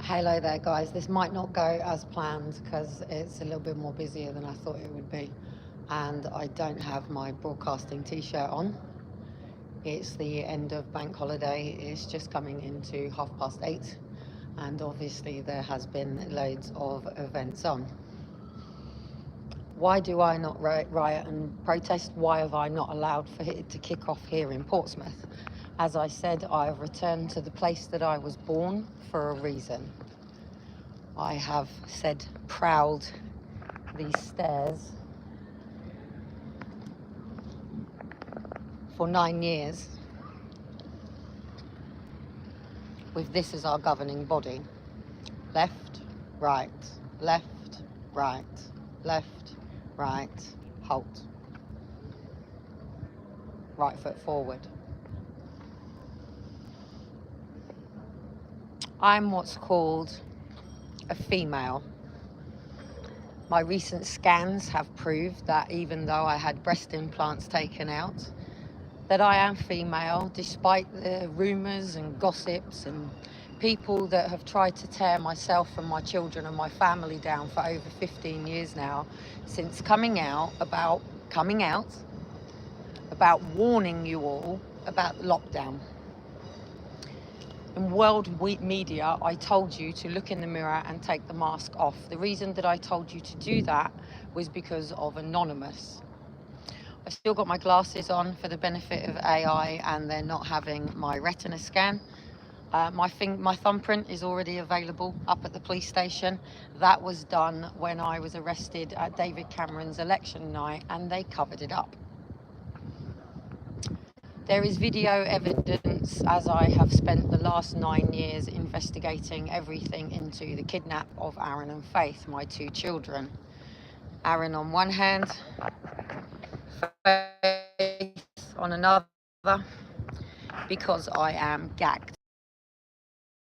Hello there guys, this might not go as planned because it's a little bit more busier than I thought it would be, and I don't have my broadcasting t-shirt on. It's the end of bank holiday, it's just coming into 8:30, and obviously there has been loads of events on. Why do I not riot and protest? Why have I not allowed for it to kick off here in Portsmouth? As I said, I have returned to the place that I was born for a reason. I have said proud these stairs for 9 years with this as our governing body. Left, right, left, right, left, right, halt. Right foot forward. I'm what's called a female. My recent scans have proved that even though I had breast implants taken out, that I am female, despite the rumours and gossips and people that have tried to tear myself and my children and my family down for over 15 years now, since coming out, about warning you all about lockdown. In world media, I told you to look in the mirror and take the mask off. The reason that I told you to do that was because of Anonymous. I still got my glasses on for the benefit of AI, and they're not having my retina scan. My thumbprint is already available up at the police station. That was done when I was arrested at David Cameron's election night, and they covered it up. There is video evidence, as I have spent the last 9 years investigating everything into the kidnap of Aaron and Faith, my 2 children. Aaron on one hand, Faith on another, because I am gagged.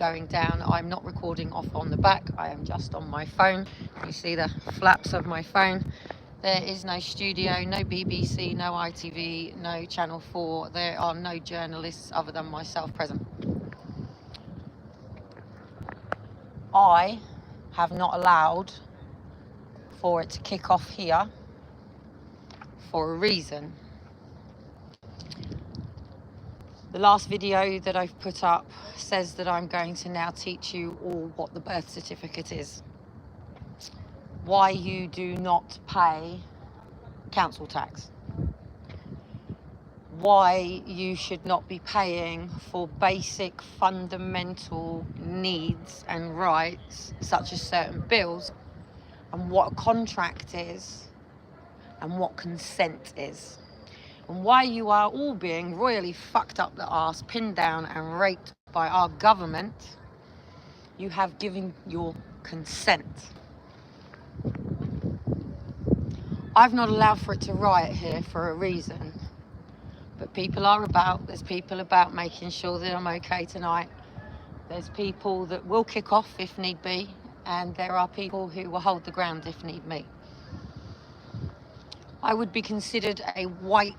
Going down, I'm not recording off on the back, I am just on my phone. You see the flaps of my phone. There is no studio, no BBC, no ITV, no Channel 4. There are no journalists other than myself present. I have not allowed for it to kick off here for a reason. The last video that I've put up says that I'm going to now teach you all what the birth certificate is. Why you do not pay council tax. Why you should not be paying for basic fundamental needs and rights, such as certain bills, and what a contract is, and what consent is. And why you are all being royally fucked up the arse, pinned down and raped by our government. You have given your consent. I've not allowed for it to riot here for a reason. But there's people about making sure that I'm okay tonight. There's people that will kick off if need be, and there are people who will hold the ground if need be. I would be considered a white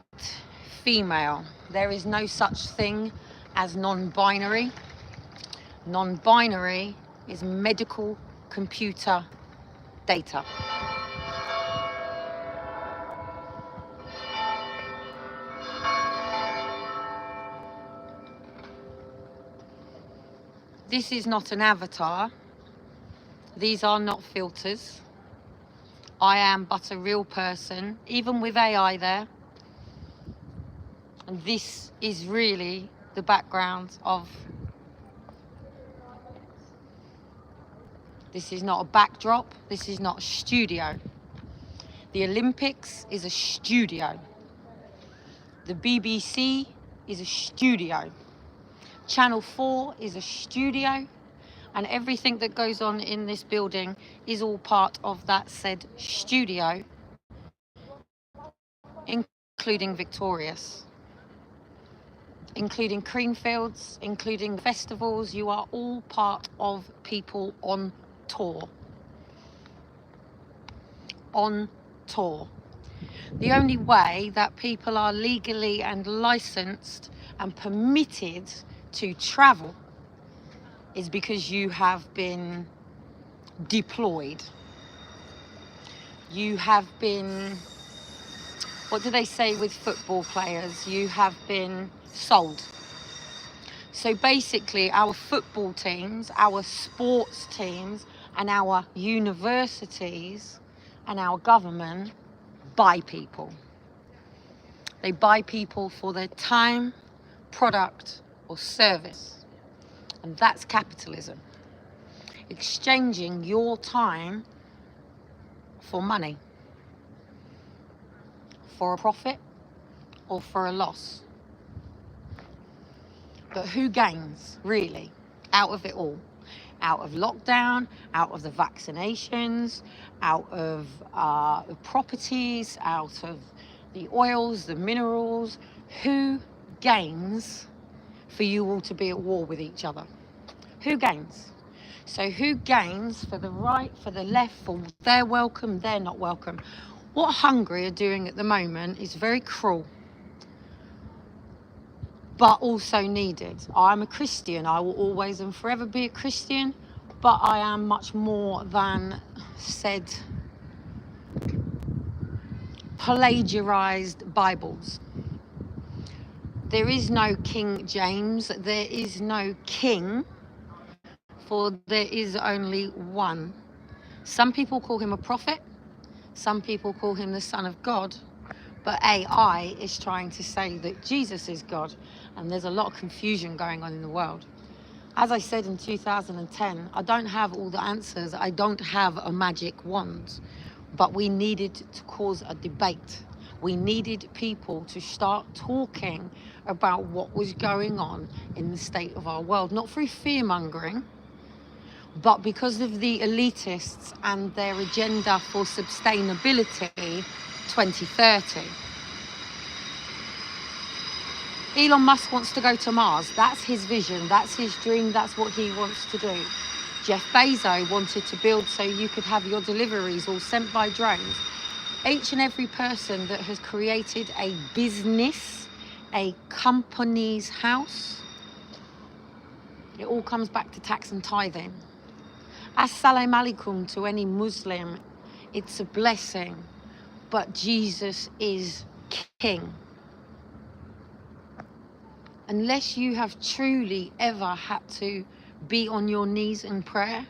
female. There is no such thing as non-binary. Non-binary is medical computer data. This is not an avatar. These are not filters. I am but a real person, even with AI there. And this is really the background of... This is not a backdrop. This is not a studio. The Olympics is a studio. The BBC is a studio. Channel 4 is a studio, and everything that goes on in this building is all part of that said studio, including Victorious, including Creamfields, including festivals. You are all part of people on tour. On tour. The only way that people are legally and licensed and permitted to travel is because you have been deployed. You have been, what do they say with football players? You have been sold. So basically, our football teams, our sports teams, and our universities and our government buy people. They buy people for their time, product, or service. And that's capitalism. Exchanging your time for money, for a profit, or for a loss. But who gains, really, out of it all? Out of lockdown, out of the vaccinations, out of the properties, out of the oils, the minerals. Who gains for you all to be at war with each other? Who gains? So who gains for the right, for the left, for they're welcome, they're not welcome? What Hungary are doing at the moment is very cruel, but also needed. I'm a Christian. I will always and forever be a Christian, but I am much more than said plagiarized Bibles. There is no King James, there is no king, for there is only one. Some people call him a prophet, some people call him the Son of God, but AI is trying to say that Jesus is God, and there's a lot of confusion going on in the world. As I said in 2010, I don't have all the answers, I don't have a magic wand, but we needed to cause a debate. We needed people to start talking about what was going on in the state of our world, not through fear-mongering, but because of the elitists and their agenda for sustainability 2030. Elon Musk wants to go to Mars. That's his vision, that's his dream, that's what he wants to do. Jeff Bezos wanted to build so you could have your deliveries all sent by drones. Each and every person that has created a business, a company's house, it all comes back to tax and tithing. Assalamu alaikum to any Muslim, it's a blessing, but Jesus is king. Unless you have truly ever had to be on your knees in prayer,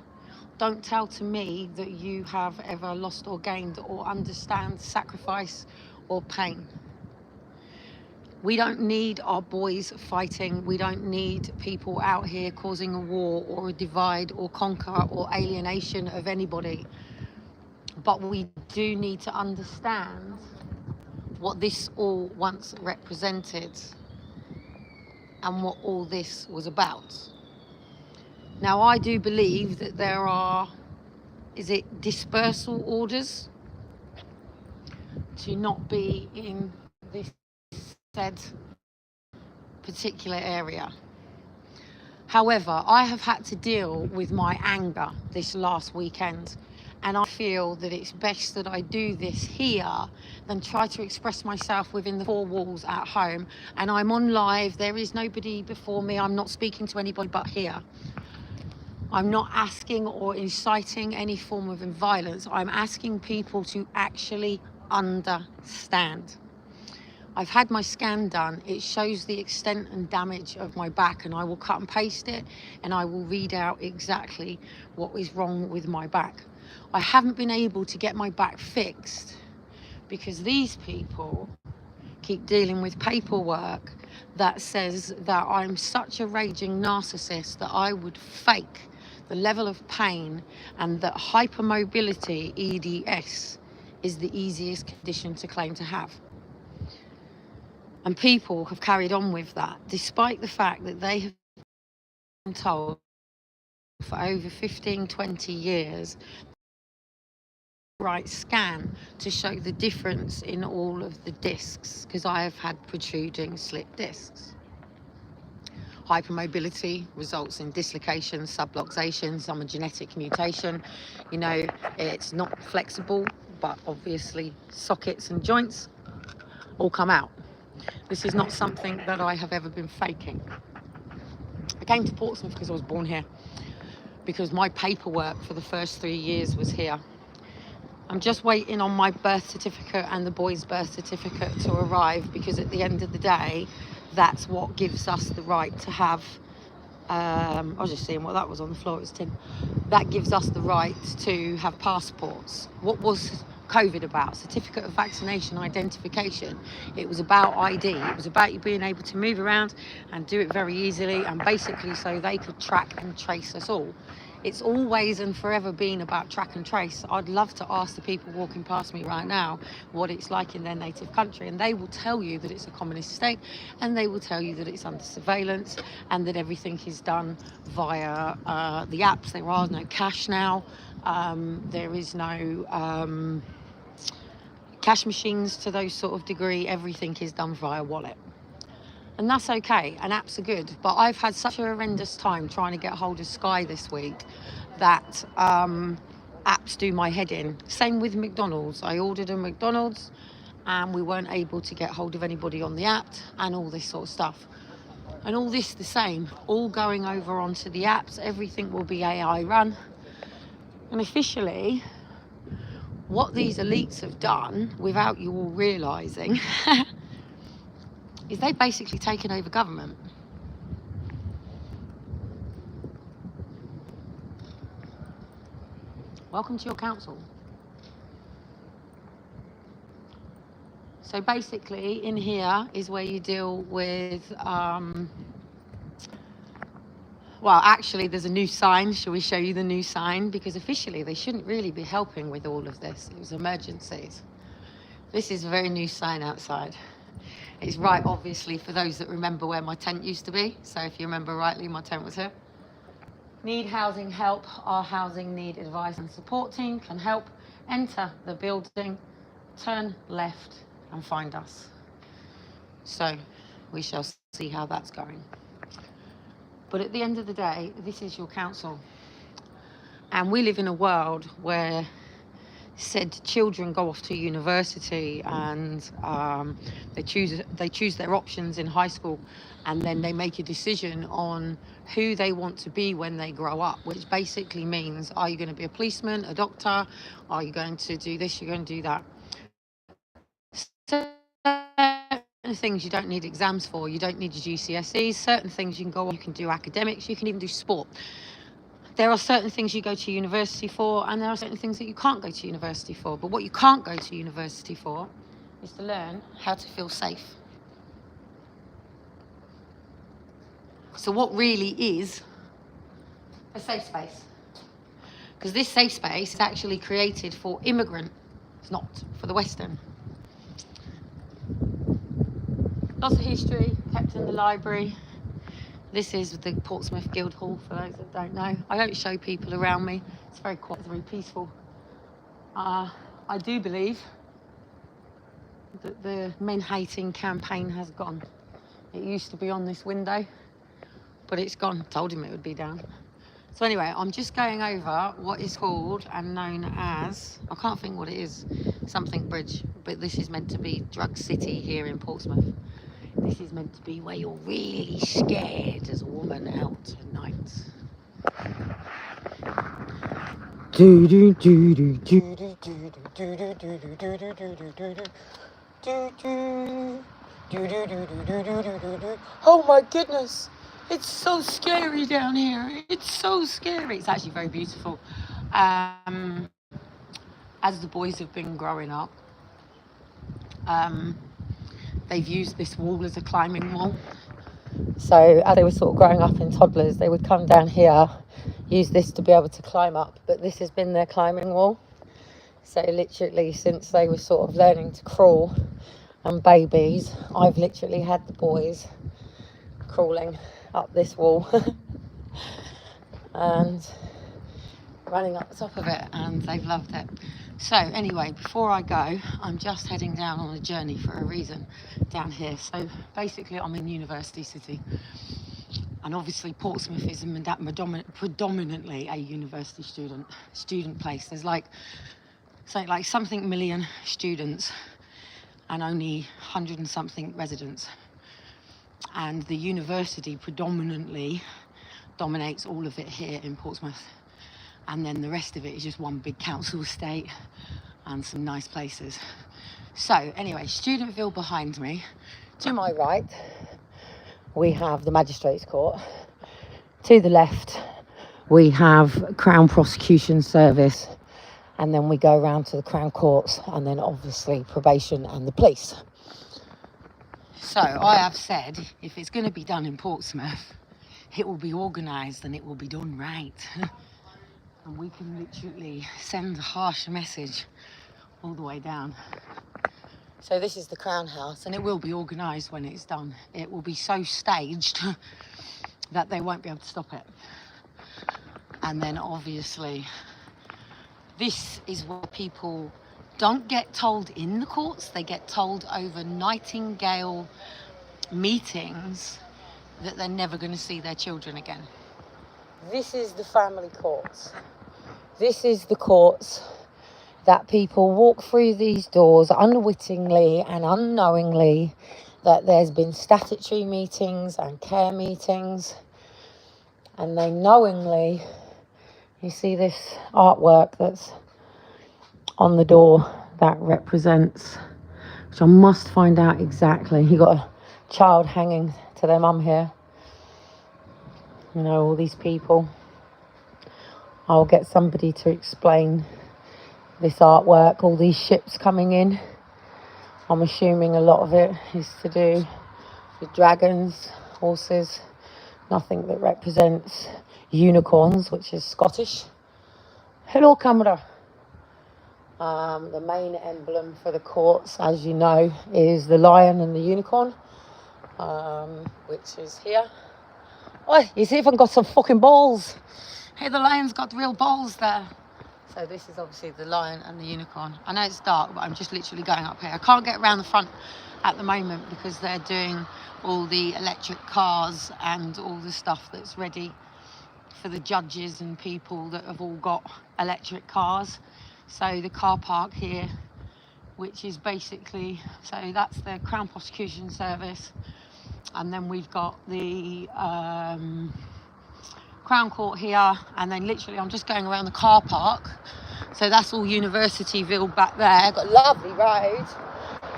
don't tell to me that you have ever lost or gained or understand sacrifice or pain. We don't need our boys fighting. We don't need people out here causing a war or a divide or conquer or alienation of anybody. But we do need to understand what this all once represented and what all this was about. Now, I do believe that there are, is it dispersal orders to not be in this said particular area. However, I have had to deal with my anger this last weekend, and I feel that it's best that I do this here than try to express myself within the four walls at home. And I'm on live, there is nobody before me, I'm not speaking to anybody but here. I'm not asking or inciting any form of violence. I'm asking people to actually understand. I've had my scan done. It shows the extent and damage of my back, and I will cut and paste it and I will read out exactly what is wrong with my back. I haven't been able to get my back fixed because these people keep dealing with paperwork that says that I'm such a raging narcissist that I would fake the level of pain, and that hypermobility, EDS, is the easiest condition to claim to have. And people have carried on with that, despite the fact that they have been told for over 15, 20 years, right scan to show the difference in all of the discs, because I have had protruding slip discs. Hypermobility results in dislocations, subluxation, some genetic mutation. You know, it's not flexible, but obviously sockets and joints all come out. This is not something that I have ever been faking. I came to Portsmouth because I was born here, because my paperwork for the first 3 years was here. I'm just waiting on my birth certificate and the boy's birth certificate to arrive, because at the end of the day, that's what gives us the right to have, I was just seeing what that was on the floor, it was tin. That gives us the right to have passports. What was COVID about? Certificate of vaccination identification. It was about ID. It was about you being able to move around and do it very easily, and basically so they could track and trace us all. It's always and forever been about track and trace. I'd love to ask the people walking past me right now what it's like in their native country, and they will tell you that it's a communist state, and they will tell you that it's under surveillance, and that everything is done via the apps. There are no cash now. There is no cash machines to those sort of degree. Everything is done via wallet. And that's okay, and apps are good. But I've had such a horrendous time trying to get hold of Sky this week that apps do my head in. Same with McDonald's. I ordered a McDonald's and we weren't able to get hold of anybody on the app and all this sort of stuff. And all this the same, all going over onto the apps. Everything will be AI run. And officially, what these elites have done, without you all realising, is they've basically taken over government. Welcome to your council. So basically in here is where you deal with, well, actually there's a new sign. Shall we show you the new sign? Because officially they shouldn't really be helping with all of this. It was emergencies. This is a very new sign outside. It's right, obviously, for those that remember where my tent used to be. So if you remember rightly, my tent was here. Need housing help. Our housing need advice and support team can help. Enter the building, turn left and find us. So we shall see how that's going. But at the end of the day, this is your council. And we live in a world where said children go off to university and they choose their options in high school, and then they make a decision on who they want to be when they grow up, which basically means, are you going to be a policeman, a doctor, are you going to do this, you're going to do that. Certain things you don't need exams for, you don't need your GCSEs. Certain things you can go on, you can do academics, you can even do sport. There are certain things you go to university for, and there are certain things that you can't go to university for. But what you can't go to university for is to learn how to feel safe. So what really is a safe space? Because this safe space is actually created for immigrant, it's not for the Western. Lots of history kept in the library. This is the Portsmouth Guildhall, for those that don't know. I don't show people around me. It's very quiet, it's very peaceful. I do believe that the men-hating campaign has gone. It used to be on this window, but it's gone. Told him it would be down. So anyway, I'm just going over what is called and known as, I can't think what it is, something bridge, but this is meant to be Drug City here in Portsmouth. This is meant to be where you're really scared as a woman out at night. Oh my goodness, it's so scary down here. It's so scary. It's actually very beautiful. As the boys have been growing up, they've used this wall as a climbing wall. So as they were sort of growing up in toddlers, they would come down here, use this to be able to climb up, but this has been their climbing wall. So literally since they were sort of learning to crawl and babies, I've literally had the boys crawling up this wall and running up the top of it, and they've loved it. So anyway, before I go, I'm just heading down on a journey for a reason down here. So basically I'm in University City, and obviously Portsmouth is predominantly a university student place. There's like something million students and only 100 and something residents, and the university predominantly dominates all of it here in Portsmouth. And then the rest of it is just one big council estate and some nice places. So anyway, Studentville behind me. To my right, we have the Magistrates Court. To the left, we have Crown Prosecution Service. And then we go around to the Crown Courts and then obviously probation and the police. So I have said, if it's going to be done in Portsmouth, it will be organised and it will be done right. And we can literally send a harsh message all the way down. So this is the Crown House, and it will be organised when it's done. It will be so staged that they won't be able to stop it. And then obviously, this is what people don't get told in the courts. They get told over Nightingale meetings that they're never going to see their children again. This is the family courts. This is the courts that people walk through these doors unwittingly and unknowingly, that there's been statutory meetings and care meetings, and they knowingly, you see this artwork that's on the door that represents, which I must find out exactly. You got a child hanging to their mum here. You know, all these people. I'll get somebody to explain this artwork, all these ships coming in. I'm assuming a lot of it is to do with dragons, horses, nothing that represents unicorns, which is Scottish. Hello, camera. The main emblem for the courts, as you know, is the lion and the unicorn, which is here. Oh, he's even got some fucking balls. Hey, the lion's got real balls there. So this is obviously the lion and the unicorn. I know it's dark, but I'm just literally going up here. I can't get around the front at the moment because they're doing all the electric cars and all the stuff that's ready for the judges and people that have all got electric cars. So the car park here, which is basically, so that's the Crown Prosecution Service. And then we've got the Crown Court here, and then literally I'm just going around the car park. So that's all Universityville back there. Got a lovely road.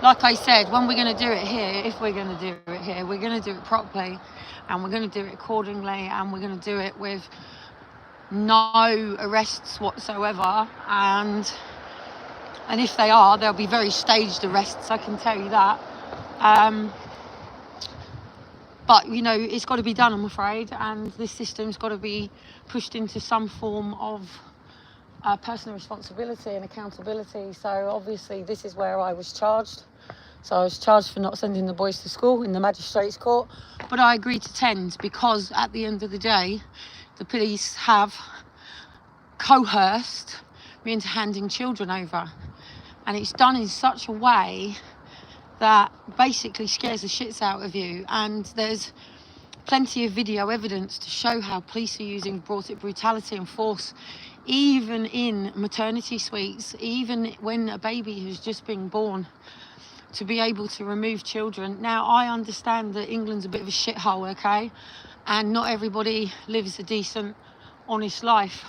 Like I said, when we're going to do it here, if we're going to do it here, we're going to do it properly, and we're going to do it accordingly, and we're going to do it with no arrests whatsoever. And if they are, they'll be very staged arrests, I can tell you that. But, you know, it's got to be done, I'm afraid, and this system's got to be pushed into some form of personal responsibility and accountability. So, obviously, this is where I was charged. So I was charged for not sending the boys to school in the Magistrates Court. But I agreed to tend because, at the end of the day, the police have coerced me into handing children over. And it's done in such a way that basically scares the shits out of you. And there's plenty of video evidence to show how police are using brutality and force, even in maternity suites, even when a baby has just been born, to be able to remove children. Now, I understand that England's a bit of a shithole, okay? And not everybody lives a decent, honest life.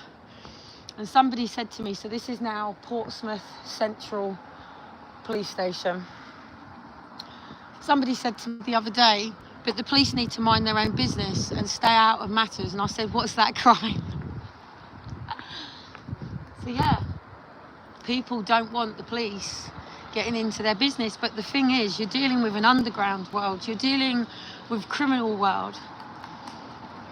And somebody said to me, so this is now Portsmouth Central Police Station. Somebody said to me the other day, but the police need to mind their own business and stay out of matters. And I said, what's that crime? So yeah, people don't want the police getting into their business. But the thing is, you're dealing with an underground world. You're dealing with criminal world.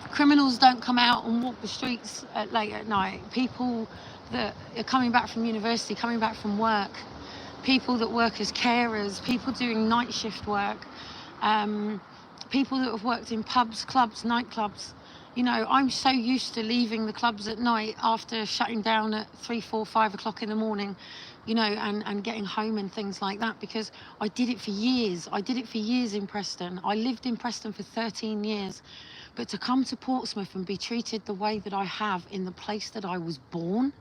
Criminals don't come out and walk the streets late at night. People that are coming back from university, coming back from work, people that work as carers, people doing night shift work, people that have worked in pubs, clubs, nightclubs. You know, I'm so used to leaving the clubs at night after shutting down at 3, 4, 5 o'clock in the morning, you know, and getting home and things like that, because I did it for years. I did it for years in Preston. I lived in Preston for 13 years. But to come to Portsmouth and be treated the way that I have in the place that I was born,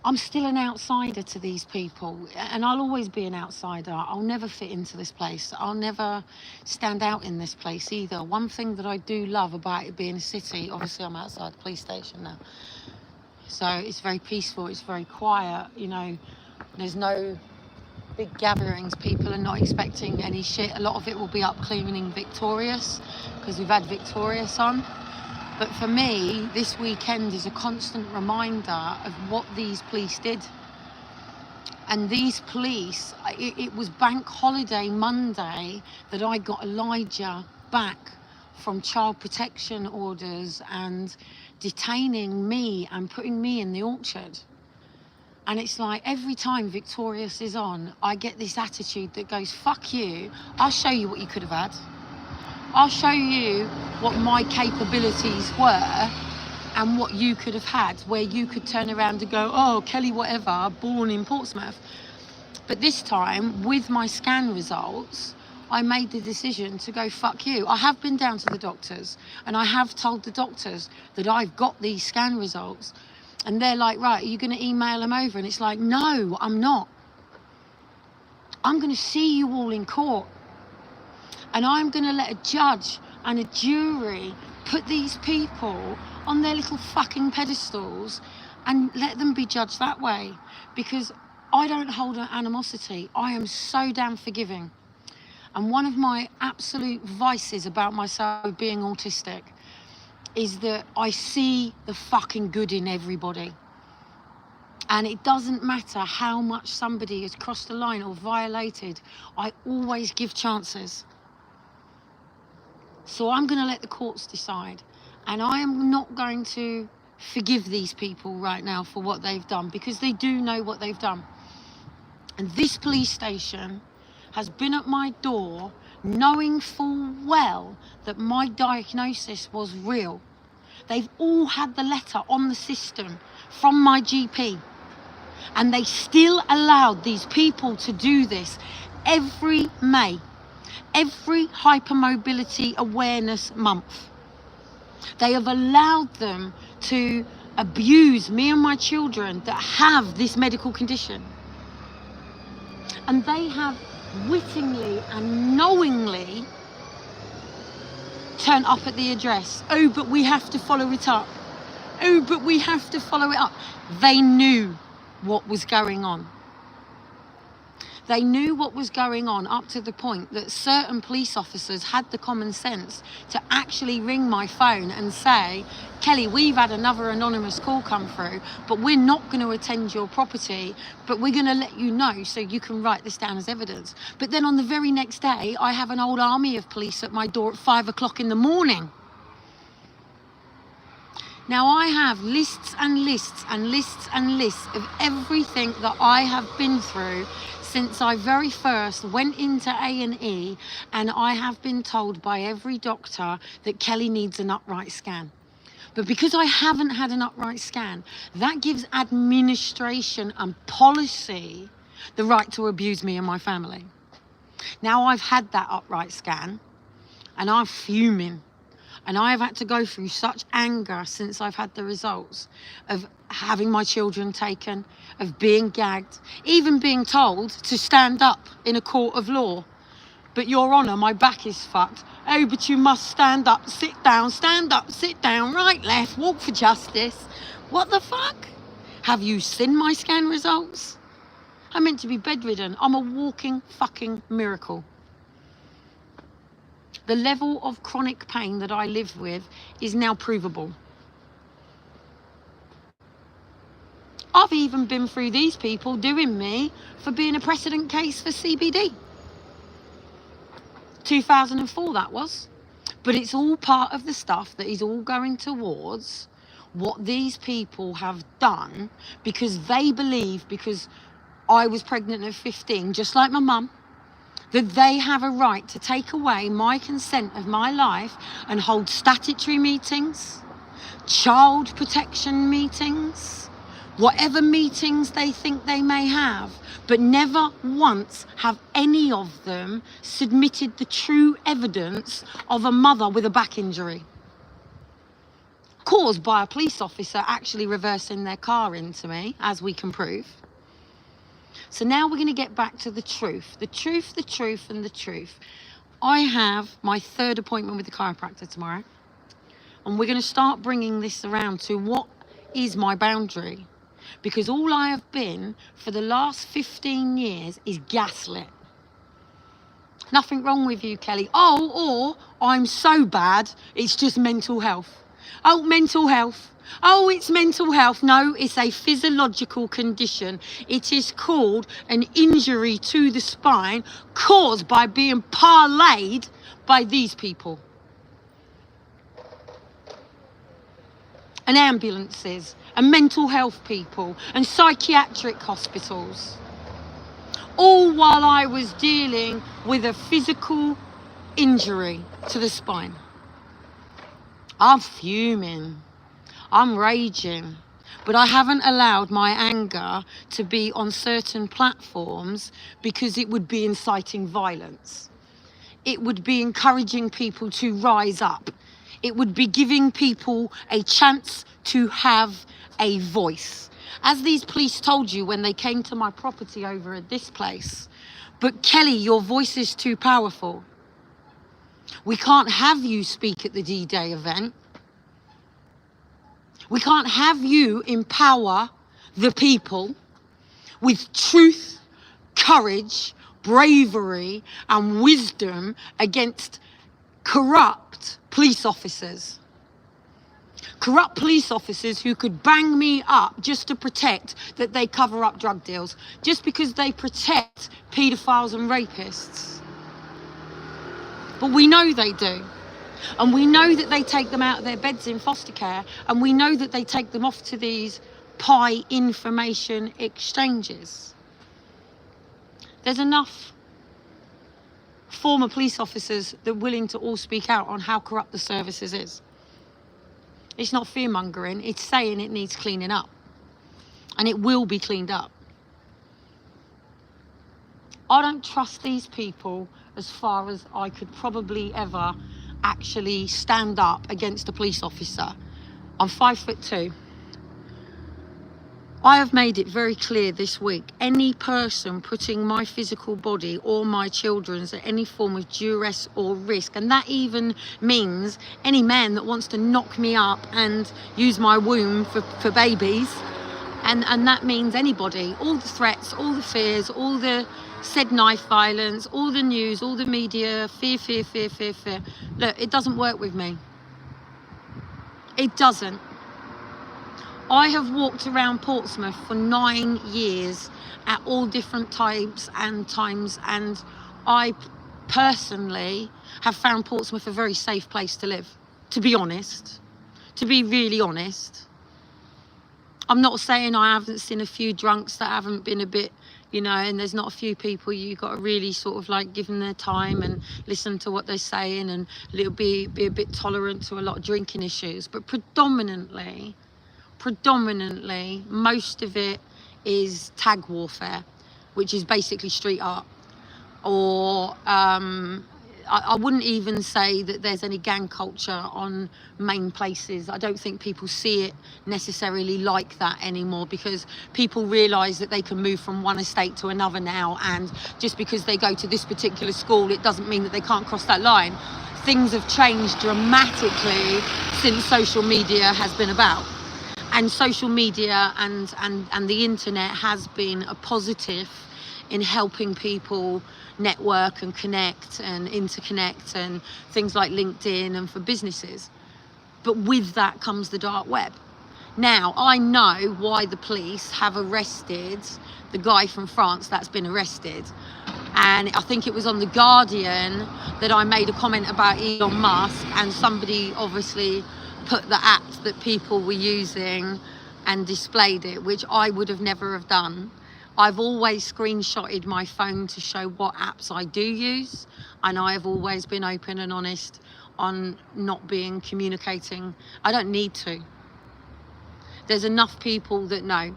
I'm still an outsider to these people, and I'll always be an outsider. I'll never fit into this place. I'll never stand out in this place either. One thing that I do love about it being a city, obviously I'm outside the police station now, so it's very peaceful, it's very quiet, you know, there's no big gatherings, people are not expecting any shit. A lot of it will be up cleaning Victorious, because we've had Victorious on. But for me, this weekend is a constant reminder of what these police did. And these police, it was bank holiday Monday that I got Elijah back from child protection orders and detaining me and putting me in the orchard. And it's like every time Victorious is on, I get this attitude that goes, fuck you, I'll show you what you could have had. I'll show you what my capabilities were and what you could have had, where you could turn around and go, oh, Kellie whatever, born in Portsmouth. But this time, with my scan results, I made the decision to go, fuck you. I have been down to the doctors, and I have told the doctors that I've got these scan results. And they're like, right, are you going to email them over? And it's like, no, I'm not. I'm going to see you all in court. And I'm going to let a judge and a jury put these people on their little fucking pedestals and let them be judged that way. Because I don't hold an animosity. I am so damn forgiving. And one of my absolute vices about myself being autistic is that I see the fucking good in everybody. And it doesn't matter how much somebody has crossed the line or violated, I always give chances. So I'm going to let the courts decide. And I am not going to forgive these people right now for what they've done, because they do know what they've done. And this police station has been at my door knowing full well that my diagnosis was real. They've all had the letter on the system from my GP. And they still allowed these people to do this every May. Every hypermobility awareness month. They have allowed them to abuse me and my children that have this medical condition. And they have wittingly and knowingly turned up at the address. Oh, but we have to follow it up. Oh, but we have to follow it up. They knew what was going on. They knew what was going on up to the point that certain police officers had the common sense to actually ring my phone and say, Kellie, we've had another anonymous call come through, but we're not going to attend your property, but we're going to let you know so you can write this down as evidence. But then on the very next day, I have an old army of police at my door at 5 o'clock in the morning. Now I have lists and lists and lists and lists of everything that I have been through since I very first went into A&E, and I have been told by every doctor that Kellie needs an upright scan. But because I haven't had an upright scan, that gives administration and policy the right to abuse me and my family. Now I've had that upright scan, and I'm fuming. And I have had to go through such anger since I've had the results of having my children taken, of being gagged, even being told to stand up in a court of law. But Your Honour, my back is fucked. Oh, but you must stand up, sit down, stand up, sit down, right, left, walk for justice. What the fuck? Have you seen my scan results? I'm meant to be bedridden. I'm a walking fucking miracle. The level of chronic pain that I live with is now provable. I've even been through these people doing me for being a precedent case for CBD. 2004 that was. But it's all part of the stuff that is all going towards what these people have done, because they believe, because I was pregnant at 15, just like my mum, that they have a right to take away my consent of my life and hold statutory meetings, child protection meetings, whatever meetings they think they may have, but never once have any of them submitted the true evidence of a mother with a back injury. caused by a police officer actually reversing their car into me, as we can prove. So now we're going to get back to the truth. The truth, the truth, and the truth. I have my 3rd appointment with the chiropractor tomorrow. And we're going to start bringing this around to what is my boundary. Because all I have been for the last 15 years is gaslit. Nothing wrong with you, Kelly. Oh, or I'm so bad, it's just mental health. Oh, mental health. Oh, it's mental health. No, it's a physiological condition. It is called an injury to the spine caused by being parlayed by these people. And ambulances, and mental health people, and psychiatric hospitals. All while I was dealing with a physical injury to the spine. I'm fuming. I'm raging. But I haven't allowed my anger to be on certain platforms because it would be inciting violence. It would be encouraging people to rise up. It would be giving people a chance to have a voice. As these police told you when they came to my property over at this place, but Kelly, your voice is too powerful. We can't have you speak at the D-Day event. We can't have you empower the people with truth, courage, bravery, and wisdom against corrupt police officers. Corrupt police officers who could bang me up just to protect that they cover up drug deals, just because they protect paedophiles and rapists. But we know they do. And we know that they take them out of their beds in foster care, and we know that they take them off to these pie information exchanges. There's enough former police officers that are willing to all speak out on how corrupt the services is. It's not fear-mongering, it's saying it needs cleaning up. And it will be cleaned up. I don't trust these people as far as I could probably ever actually stand up against a police officer. I'm 5'2". I have made it very clear this week, any person putting my physical body or my children's at any form of duress or risk, and that even means any man that wants to knock me up and use my womb for babies, and that means anybody, all the threats, all the fears, all the said knife violence, all the news, all the media, fear. Look, it doesn't work with me. It doesn't. I have walked around Portsmouth for 9 years at all different types and times, and I personally have found Portsmouth a very safe place to live, to be honest, to be really honest. I'm not saying I haven't seen a few drunks that haven't been a bit, you know, and there's not a few people you've got to really sort of like give them their time and listen to what they're saying and be a bit tolerant to a lot of drinking issues. But predominantly, most of it is tag warfare, which is basically street art. Or I wouldn't even say that there's any gang culture on main places. I don't think people see it necessarily like that anymore, because people realise that they can move from one estate to another now, and just because they go to this particular school, it doesn't mean that they can't cross that line. Things have changed dramatically since social media has been about. And social media and the internet has been a positive in helping people network and connect and interconnect, and things like LinkedIn and for businesses. But with that comes the dark web. Now, I know why the police have arrested the guy from France that's been arrested. And I think it was on The Guardian that I made a comment about Elon Musk, and somebody obviously put the apps that people were using and displayed it, which I would have never have done. I've always screenshotted my phone to show what apps I do use, and I have always been open and honest on not communicating. I don't need to. There's enough people that know.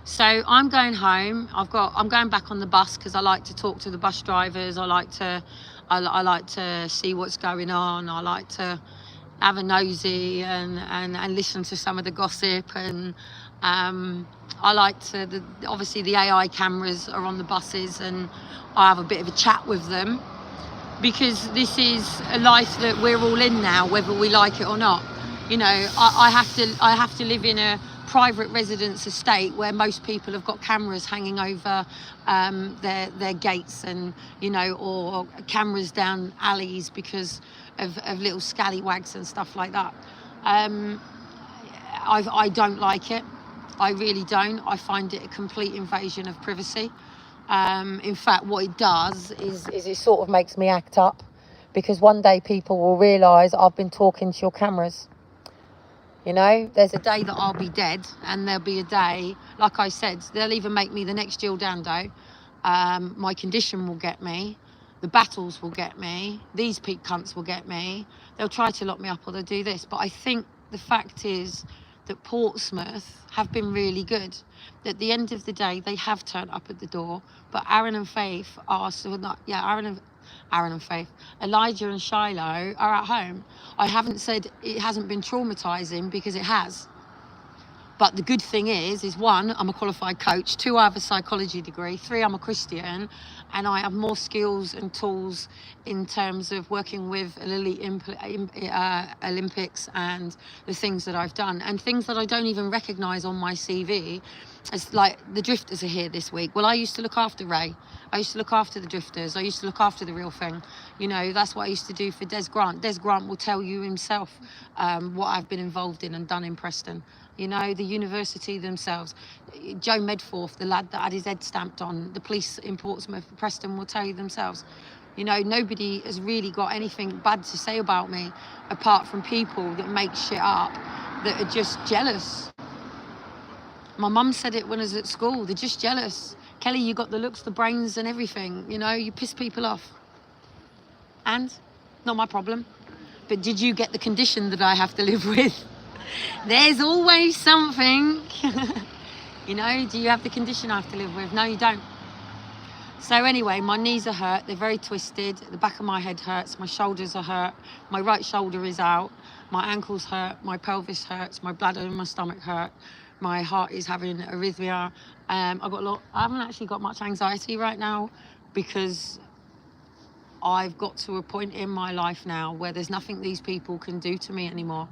So I'm going home. I'm going back on the bus because I like to talk to the bus drivers. I like to see what's going on. I like to have a nosy and listen to some of the gossip. And I like to, obviously the AI cameras are on the buses, and I have a bit of a chat with them, because this is a life that we're all in now, whether we like it or not. You know, I have to live in a private residence estate where most people have got cameras hanging over their gates, and, you know, or cameras down alleys because of little scallywags and stuff like that. I don't like it. I really don't. I find it a complete invasion of privacy. In fact, what it does is it sort of makes me act up, because one day people will realise I've been talking to your cameras. You know, there's a day that I'll be dead, and there'll be a day, like I said, they'll either make me the next Jill Dando, my condition will get me, the battles will get me, these peak cunts will get me, they'll try to lock me up, or they'll do this. But I think the fact is that Portsmouth have been really good. At the end of the day, they have turned up at the door, but Aaron and Faith are Aaron and Faith, Elijah and Shiloh are at home. I haven't said it hasn't been traumatizing, because it has. But the good thing is one, I'm a qualified coach, two, I have a psychology degree, three, I'm a Christian, and I have more skills and tools in terms of working with elite Olympics and the things that I've done, and things that I don't even recognise on my CV. It's like the drifters are here this week. Well, I used to look after Ray. I used to look after the drifters. I used to look after the real thing. You know, that's what I used to do for Des Grant. Des Grant will tell you himself what I've been involved in and done in Preston. You know, the university themselves. Joe Medforth, the lad that had his head stamped on, the police in Portsmouth, Preston will tell you themselves. You know, nobody has really got anything bad to say about me, apart from people that make shit up, that are just jealous. My mum said it when I was at school, they're just jealous. Kellie, you got the looks, the brains and everything, you know, you piss people off. And, not my problem. But did you get the condition that I have to live with? There's always something. You know, do you have the condition I have to live with? No, you don't. So anyway, my knees are hurt, they're very twisted, the back of my head hurts, my shoulders are hurt, my right shoulder is out, my ankles hurt, my pelvis hurts, my bladder and my stomach hurt, my heart is having arrhythmia. I haven't actually got much anxiety right now, because I've got to a point in my life now where there's nothing these people can do to me anymore.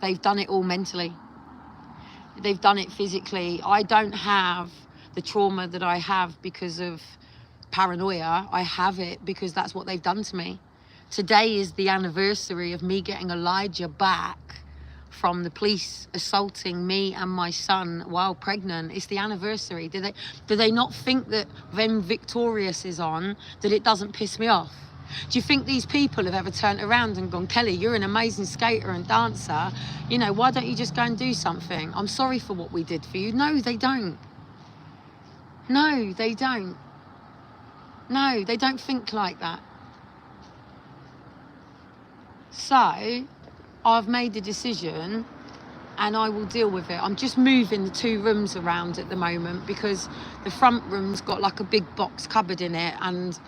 They've done it all mentally. They've done it physically. I don't have the trauma that I have because of paranoia. I have it because that's what they've done to me. Today is the anniversary of me getting Elijah back from the police assaulting me and my son while pregnant. It's the anniversary. Do they not think that when Victorious is on, that it doesn't piss me off? Do you think these people have ever turned around and gone, Kellie, you're an amazing skater and dancer, you know, why don't you just go and do something? I'm sorry for what we did for you. No, they don't. No, they don't. No, they don't think like that. So I've made a decision, and I will deal with it. I'm just moving the two rooms around at the moment, because the front room's got like a big box cupboard in it, and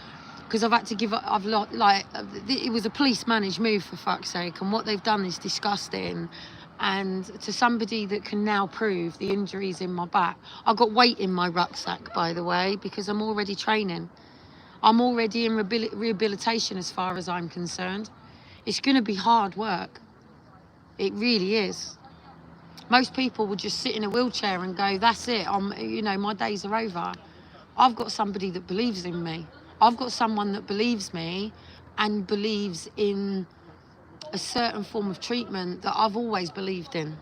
because I've had to give up, it was a police managed move, for fuck's sake, and what they've done is disgusting. And to somebody that can now prove the injuries in my back, I've got weight in my rucksack, by the way, because I'm already training. I'm already in rehabilitation as far as I'm concerned. It's going to be hard work. It really is. Most people would just sit in a wheelchair and go, that's it, you know, my days are over. I've got somebody that believes in me. I've got someone that believes me and believes in a certain form of treatment that I've always believed in.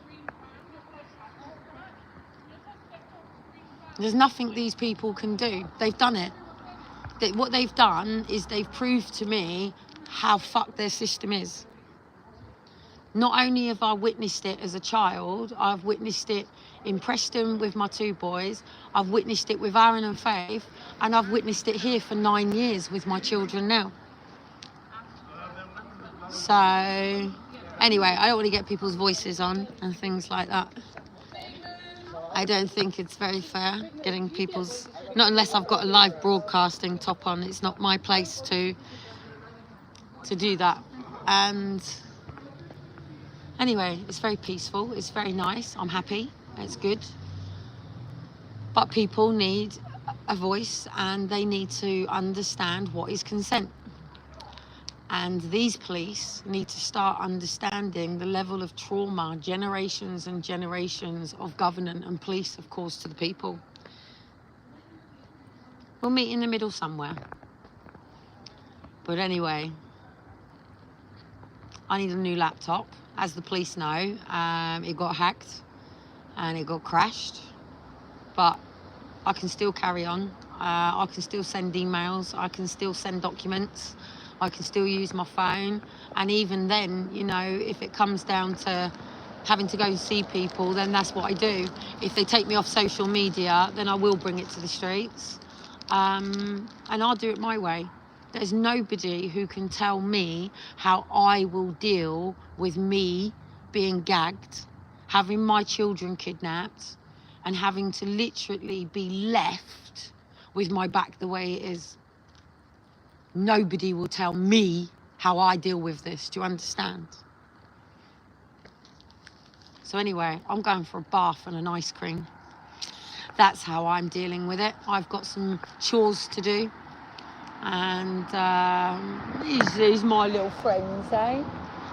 There's nothing these people can do. They've done it. What they've done is they've proved to me how fucked their system is. Not only have I witnessed it as a child, I've witnessed it in Preston with my two boys, I've witnessed it with Aaron and Faith, and I've witnessed it here for 9 years with my children now. So, anyway, I don't want to get people's voices on and things like that. I don't think it's very fair getting people's, not unless I've got a live broadcasting top on. It's not my place to do that. And Anyway, it's very peaceful. It's very nice. I'm happy. It's good. But people need a voice, and they need to understand what is consent. And these police need to start understanding the level of trauma, generations and generations of government and police, of course, to the people. We'll meet in the middle somewhere. But anyway, I need a new laptop. As the police know, it got hacked and it got crashed. But I can still carry on. I can still send emails. I can still send documents. I can still use my phone. And even then, you know, if it comes down to having to go and see people, then that's what I do. If they take me off social media, then I will bring it to the streets. And I'll do it my way. There's nobody who can tell me how I will deal with me being gagged, having my children kidnapped, and having to literally be left with my back the way it is. Nobody will tell me how I deal with this. Do you understand? So anyway, I'm going for a bath and an ice cream. That's how I'm dealing with it. I've got some chores to do. And these my little friends, eh?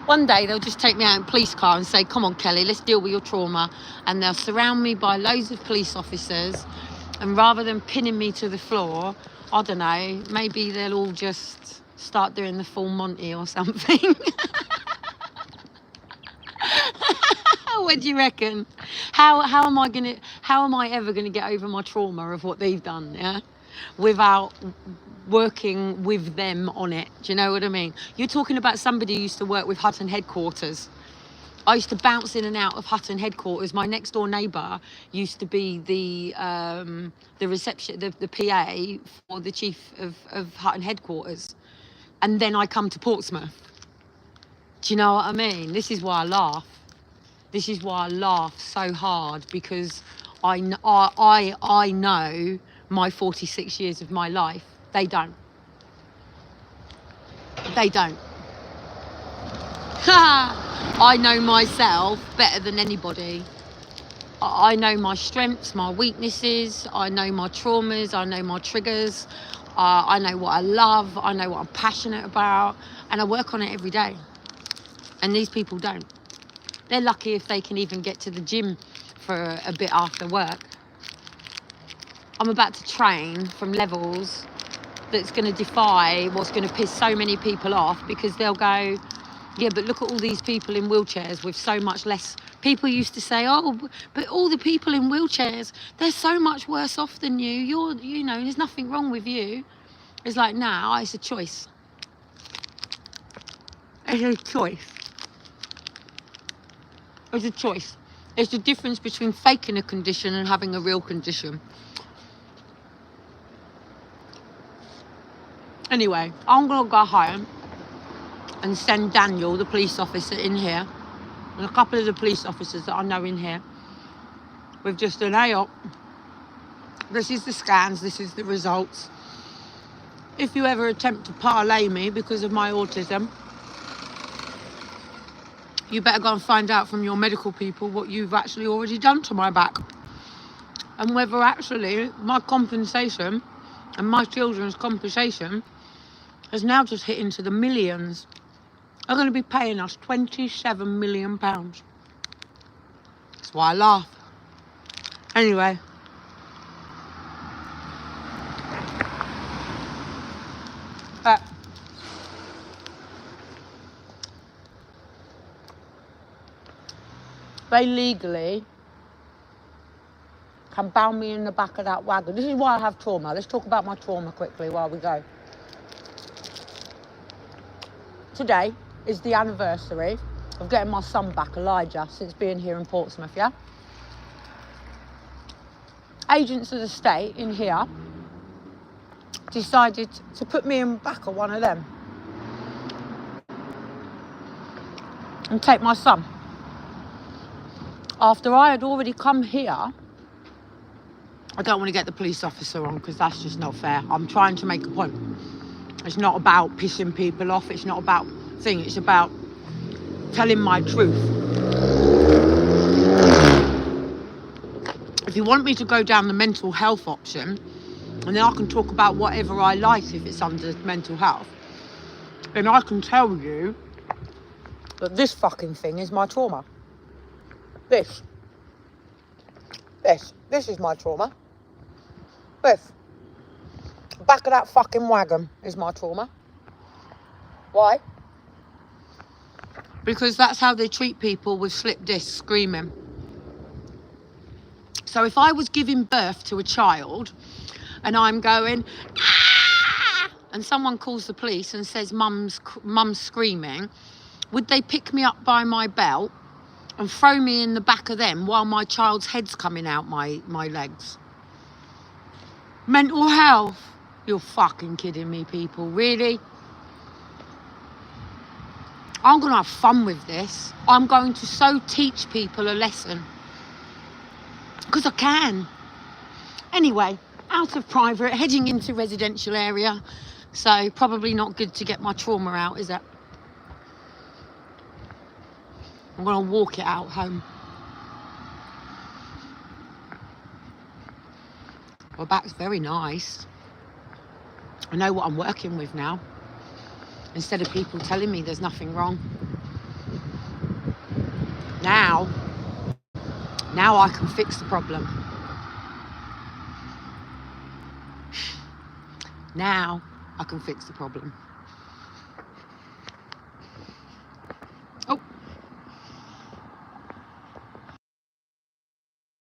One day they'll just take me out in a police car and say, come on, Kelly, let's deal with your trauma. And they'll surround me by loads of police officers. And rather than pinning me to the floor, I don't know, maybe they'll all just start doing the full Monty or something. What do you reckon? How am I ever gonna get over my trauma of what they've done, yeah? Without working with them on it. Do you know what I mean? You're talking about somebody who used to work with Hutton headquarters. I used to bounce in and out of Hutton headquarters. My next door neighbour used to be the reception, the PA for the chief of Hutton headquarters. And then I come to Portsmouth. Do you know what I mean? This is why I laugh. This is why I laugh so hard, because I know my 46 years of my life. They don't. They don't. I know myself better than anybody. I know my strengths, my weaknesses. I know my traumas. I know my triggers. I know what I love. I know what I'm passionate about. And I work on it every day. And these people don't. They're lucky if they can even get to the gym for a bit after work. I'm about to train from levels that's going to defy what's going to piss so many people off, because they'll go, yeah, but look at all these people in wheelchairs with so much less. People used to say, oh, but all the people in wheelchairs, they're so much worse off than you. You know, there's nothing wrong with you. It's like, nah, it's a choice. It's a choice. It's a choice. It's the difference between faking a condition and having a real condition. Anyway, I'm going to go home and send Daniel, the police officer, in here, and a couple of the police officers that I know in here, with just an A up. This is the scans, this is the results. If you ever attempt to parlay me because of my autism, you better go and find out from your medical people what you've actually already done to my back. And whether actually my compensation and my children's compensation has now just hit into the millions. They're going to be paying us £27 million. That's why I laugh. Anyway. They legally can bound me in the back of that wagon. This is why I have trauma. Let's talk about my trauma quickly while we go. Today is the anniversary of getting my son back, Elijah, since being here in Portsmouth, yeah? Agents of the state in here decided to put me in the back of one of them and take my son. After I had already come here, I don't want to get the police officer on because that's just not fair. I'm trying to make a point. It's not about pissing people off. It's not about thing. It's about telling my truth. If you want me to go down the mental health option, and then I can talk about whatever I like if it's under mental health, then I can tell you that this fucking thing is my trauma. This is my trauma. This. Back of that fucking wagon is my trauma. Why? Because that's how they treat people with slip discs screaming. So if I was giving birth to a child and I'm going, ah, and someone calls the police and says mum's screaming, would they pick me up by my belt and throw me in the back of them while my child's head's coming out my legs? Mental health? You're fucking kidding me, people. Really? I'm going to have fun with this. I'm going to so teach people a lesson. Because I can. Anyway, out of private, heading into residential area. So probably not good to get my trauma out, is it? I'm going to walk it out home. My back's very nice. I know what I'm working with now. Instead of people telling me there's nothing wrong. Now I can fix the problem. Now I can fix the problem.